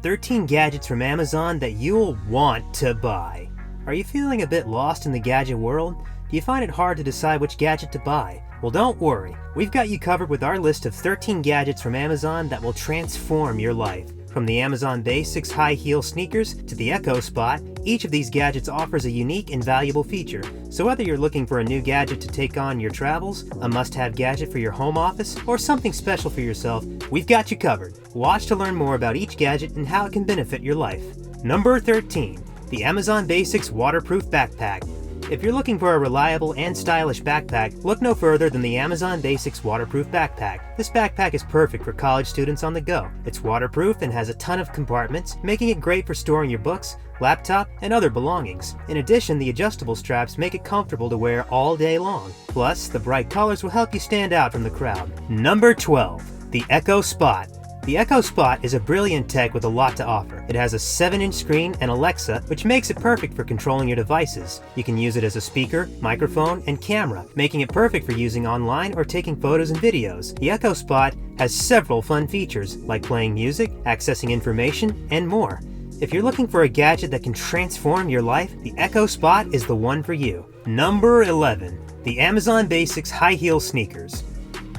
13 gadgets from Amazon that you'll want to buy. Are you feeling a bit lost in the gadget world? Do you find it hard to decide which gadget to buy? Well, don't worry. We've got you covered with our list of 13 gadgets from Amazon that will transform your life. From the Amazon Basics high heel sneakers to the Echo Spot, each of these gadgets offers a unique and valuable feature. So whether you're looking for a new gadget to take on your travels, a must-have gadget for your home office, or something special for yourself, we've got you covered. Watch to learn more about each gadget and how it can benefit your life. Number 13. The Amazon Basics Waterproof Backpack. If you're looking for a reliable and stylish backpack, look no further than the Amazon Basics Waterproof Backpack. This backpack is perfect for college students on the go. It's waterproof and has a ton of compartments, making it great for storing your books, laptop, and other belongings. In addition, the adjustable straps make it comfortable to wear all day long. Plus, the bright colors will help you stand out from the crowd. Number 12. The Echo Spot. The Echo Spot is a brilliant tech with a lot to offer. It has a 7-inch screen and Alexa, which makes it perfect for controlling your devices. You can use it as a speaker, microphone, and camera, making it perfect for using online or taking photos and videos. The Echo Spot has several fun features, like playing music, accessing information, and more. If you're looking for a gadget that can transform your life, the Echo Spot is the one for you. Number 11. The Amazon Basics High Heel Sneakers.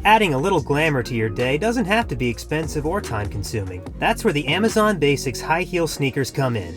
Adding a little glamour to your day doesn't have to be expensive or time-consuming. That's where the Amazon Basics high heel sneakers come in.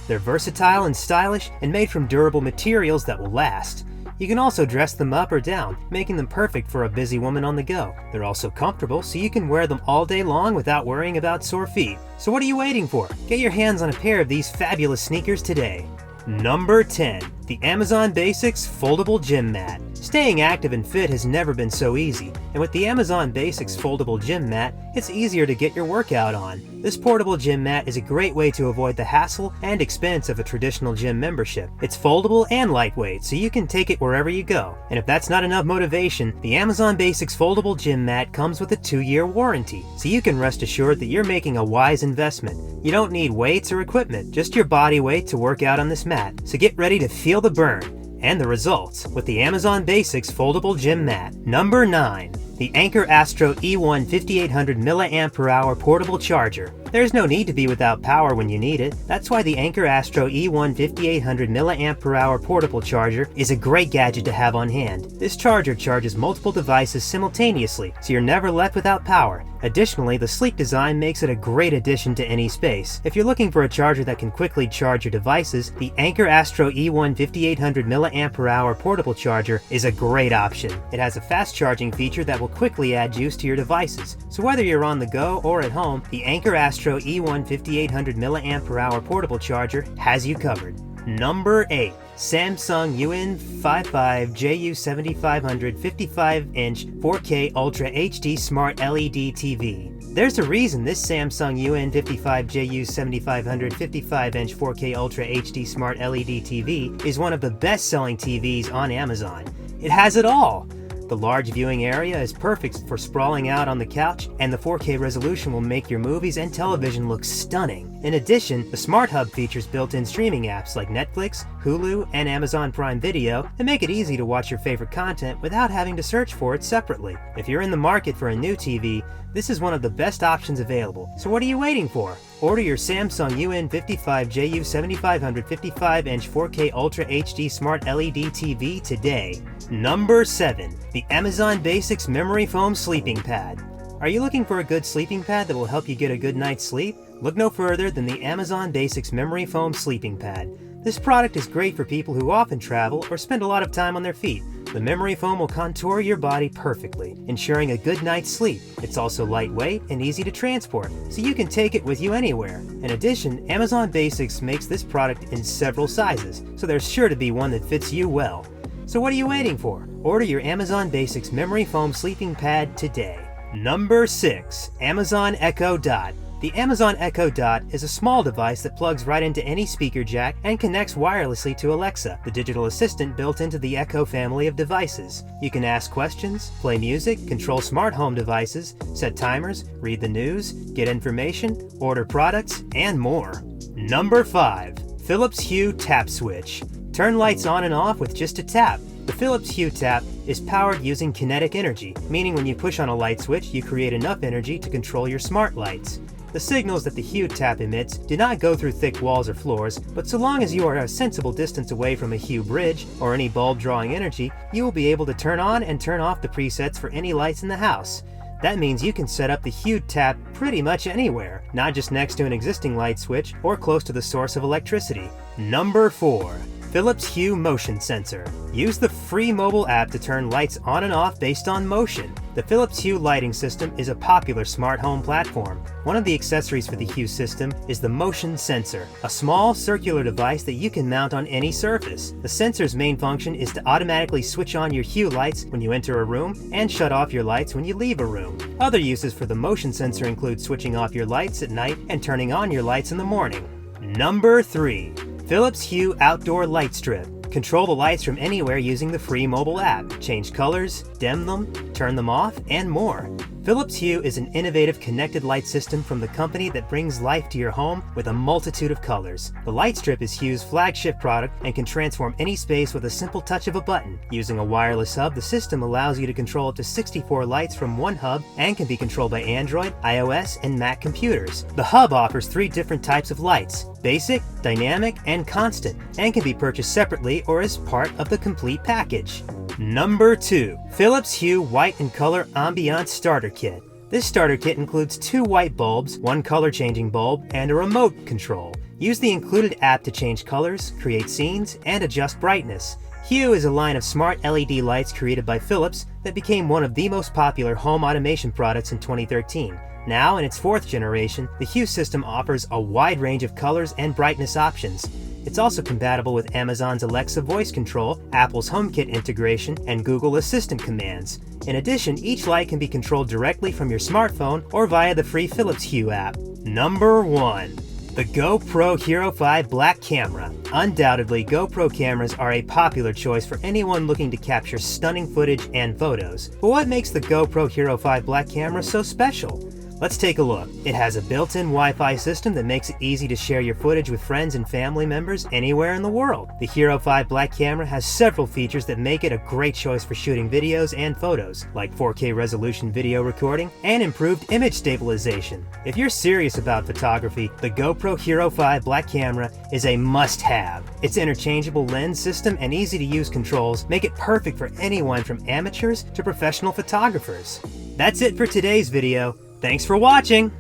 They're versatile and stylish and made from durable materials that will last. You can also dress them up or down, making them perfect for a busy woman on the go. They're also comfortable, so you can wear them all day long without worrying about sore feet. So what are you waiting for? Get your hands on a pair of these fabulous sneakers today. Number 10. The Amazon Basics Foldable Gym Mat. Staying active and fit has never been so easy, and with the Amazon Basics Foldable Gym Mat, it's easier to get your workout on. This portable gym mat is a great way to avoid the hassle and expense of a traditional gym membership. It's foldable and lightweight, so you can take it wherever you go. And if that's not enough motivation, the Amazon Basics Foldable Gym Mat comes with a 2-year warranty, so you can rest assured that you're making a wise investment. You don't need weights or equipment, just your body weight to work out on this mat. So get ready to feel the burn and the results with the Amazon Basics Foldable Gym Mat. Number 9. The Anker Astro E1 5800 mAh Portable Charger. There's no need to be without power when you need it. That's why the Anker Astro E1 5800 mAh Portable Charger is a great gadget to have on hand. This charger charges multiple devices simultaneously, so you're never left without power. Additionally, the sleek design makes it a great addition to any space. If you're looking for a charger that can quickly charge your devices, the Anker Astro E1 5800 mAh Portable Charger is a great option. It has a fast charging feature that will quickly add juice to your devices. So whether you're on the go or at home, the Anker Astro E1 5800 mAh Portable Charger has you covered. Number 8. Samsung UN55JU7500 55-inch 4K Ultra HD Smart LED TV. There's a reason this Samsung UN55JU7500 55-inch 4K Ultra HD Smart LED TV is one of the best-selling TVs on Amazon. It has it all. The large viewing area is perfect for sprawling out on the couch, and the 4K resolution will make your movies and television look stunning. In addition, the Smart Hub features built-in streaming apps like Netflix, Hulu, and Amazon Prime Video that make it easy to watch your favorite content without having to search for it separately. If you're in the market for a new TV, this is one of the best options available. So what are you waiting for? Order your Samsung UN55JU7500 55-inch 4K Ultra HD Smart LED TV today. Number 7. The Amazon Basics Memory Foam Sleeping Pad. Are you looking for a good sleeping pad that will help you get a good night's sleep? Look no further than the Amazon Basics Memory Foam Sleeping Pad. This product is great for people who often travel or spend a lot of time on their feet. The memory foam will contour your body perfectly, ensuring a good night's sleep. It's also lightweight and easy to transport, so you can take it with you anywhere. In addition, Amazon Basics makes this product in several sizes, so there's sure to be one that fits you well. So what are you waiting for? Order your Amazon Basics Memory Foam Sleeping Pad today. Number 6. Amazon Echo Dot. The Amazon Echo Dot is a small device that plugs right into any speaker jack and connects wirelessly to Alexa, the digital assistant built into the Echo family of devices. You can ask questions, play music, control smart home devices, set timers, read the news, get information, order products, and more. Number 5. Philips Hue Tap Switch. Turn lights on and off with just a tap. The Philips Hue Tap is powered using kinetic energy, meaning when you push on a light switch, you create enough energy to control your smart lights. The signals that the Hue tap emits do not go through thick walls or floors, but so long as you are a sensible distance away from a Hue bridge or any bulb drawing energy, you will be able to turn on and turn off the presets for any lights in the house. That means you can set up the Hue tap pretty much anywhere, not just next to an existing light switch or close to the source of electricity. Number 4. Philips Hue Motion Sensor. Use the free mobile app to turn lights on and off based on motion. The Philips Hue lighting system is a popular smart home platform. One of the accessories for the Hue system is the motion sensor, a small circular device that you can mount on any surface. The sensor's main function is to automatically switch on your Hue lights when you enter a room and shut off your lights when you leave a room. Other uses for the motion sensor include switching off your lights at night and turning on your lights in the morning. Number 3. Philips Hue Outdoor Light Strip. Control the lights from anywhere using the free mobile app. Change colors, dim them, turn them off, and more. Philips Hue is an innovative connected light system from the company that brings life to your home with a multitude of colors. The light strip is Hue's flagship product and can transform any space with a simple touch of a button. Using a wireless hub, the system allows you to control up to 64 lights from one hub and can be controlled by Android, iOS, and Mac computers. The hub offers 3 different types of lights: basic, dynamic, and constant, and can be purchased separately or as part of the complete package. Number 2. Philips Hue White and Color Ambiance Starter Kit. This starter kit includes 2 white bulbs, 1 color changing bulb, and a remote control. Use the included app to change colors, create scenes, and adjust brightness. Hue is a line of smart LED lights created by Philips that became one of the most popular home automation products in 2013. Now, in its 4th generation, the Hue system offers a wide range of colors and brightness options. It's also compatible with Amazon's Alexa voice control, Apple's HomeKit integration, and Google Assistant commands. In addition, each light can be controlled directly from your smartphone or via the free Philips Hue app. Number 1. The GoPro Hero 5 Black Camera. Undoubtedly, GoPro cameras are a popular choice for anyone looking to capture stunning footage and photos. But what makes the GoPro Hero 5 Black Camera so special? Let's take a look. It has a built-in Wi-Fi system that makes it easy to share your footage with friends and family members anywhere in the world. The Hero 5 Black camera has several features that make it a great choice for shooting videos and photos, like 4K resolution video recording and improved image stabilization. If you're serious about photography, the GoPro Hero 5 Black camera is a must-have. Its interchangeable lens system and easy-to-use controls make it perfect for anyone from amateurs to professional photographers. That's it for today's video. Thanks for watching!